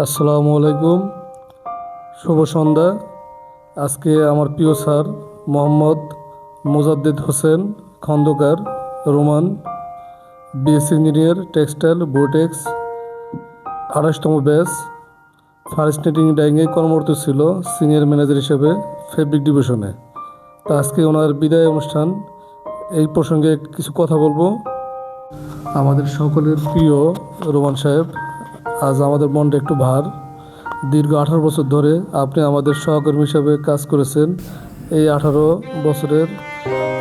আসসালামু আলাইকুম। শুভ সন্ধ্যা। আজকে আমার প্রিয় sir Mohammad Mozadded Hossain Khandakar, Roman, BSc engineer, textile, BUTEX, 28তম ব্যাচ, ফার্স্ট নেটিং ডাইংয়ে কর্মরত ছিল সিনিয়র ম্যানেজার হিসেবে ফেব্রিক ডিভিশনে। তা আজকে ওনার বিদায় অনুষ্ঠান, এই প্রসঙ্গে কিছু কথা বলবো। আমাদের সকলের প্রিয় রোমান সাহেব, আজ আমাদের মনটা একটু ভার। দীর্ঘ 18 বছর ধরে আপনি আমাদের সহকর্মী হিসাবে কাজ করেছেন। এই 18 বছরের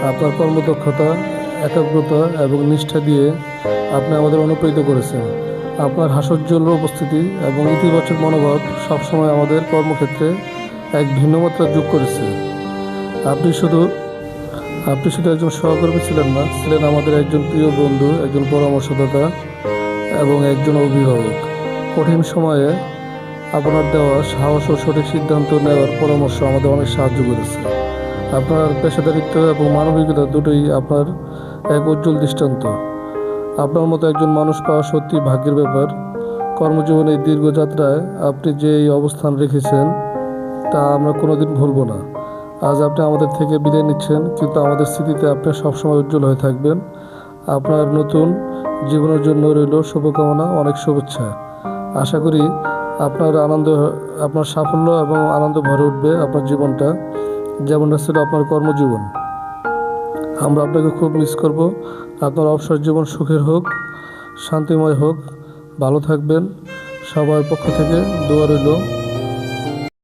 আপনার কর্মদক্ষতা, একাগ্রতা এবং নিষ্ঠা দিয়ে আপনি আমাদের অনুপ্রাণিত করেছেন। আপনার হাস্যোজ্জ্বল উপস্থিতি এবং ইতিবাচক মনোভাব সবসময় আমাদের কর্মক্ষেত্রে এক ভিন্ন মাত্রা যোগ করেছে। আপনি শুধু আপনি শুধু একজন সহকর্মী ছিলেন না, ছিলেন আমাদের একজন প্রিয় বন্ধু, একজন পরামর্শদাতা এবং একজন অভিভাবক। কঠিন সময়ে আপনার দেওয়া সাহস ও সঠিক সিদ্ধান্ত নেওয়ার পরামর্শ আমাদের অনেক সাহায্য করেছে। আপনার পেশাদারিত্ব এবং মানবিকতা দুটোই আপনার এক উজ্জ্বল দৃষ্টান্ত। আপনার মতো একজন মানুষ পাওয়া সত্যি ভাগ্যের ব্যাপার। কর্মজীবনের এই দীর্ঘ যাত্রায় আপনি যে এই অবস্থান রেখেছেন তা আমরা কোনোদিন ভুলব না। আজ আপনি আমাদের থেকে বিদায় নিচ্ছেন, কিন্তু আমাদের স্মৃতিতে আপনি সবসময় উজ্জ্বল হয়ে থাকবেন। আপনার নতুন জীবনের জন্য রইল শুভকামনা, অনেক শুভেচ্ছা। আশা করি আপনার সাফল্য এবং আনন্দ ভরে উঠবে আপনার জীবনটা, যেমনটা ছিল আপনার কর্মজীবন। আমরা আপনাকে খুব মিস করব। আপনার অবসর জীবন সুখের হোক, শান্তিময় হোক, ভালো থাকবেন। সবার পক্ষ থেকে দোয়া রইল।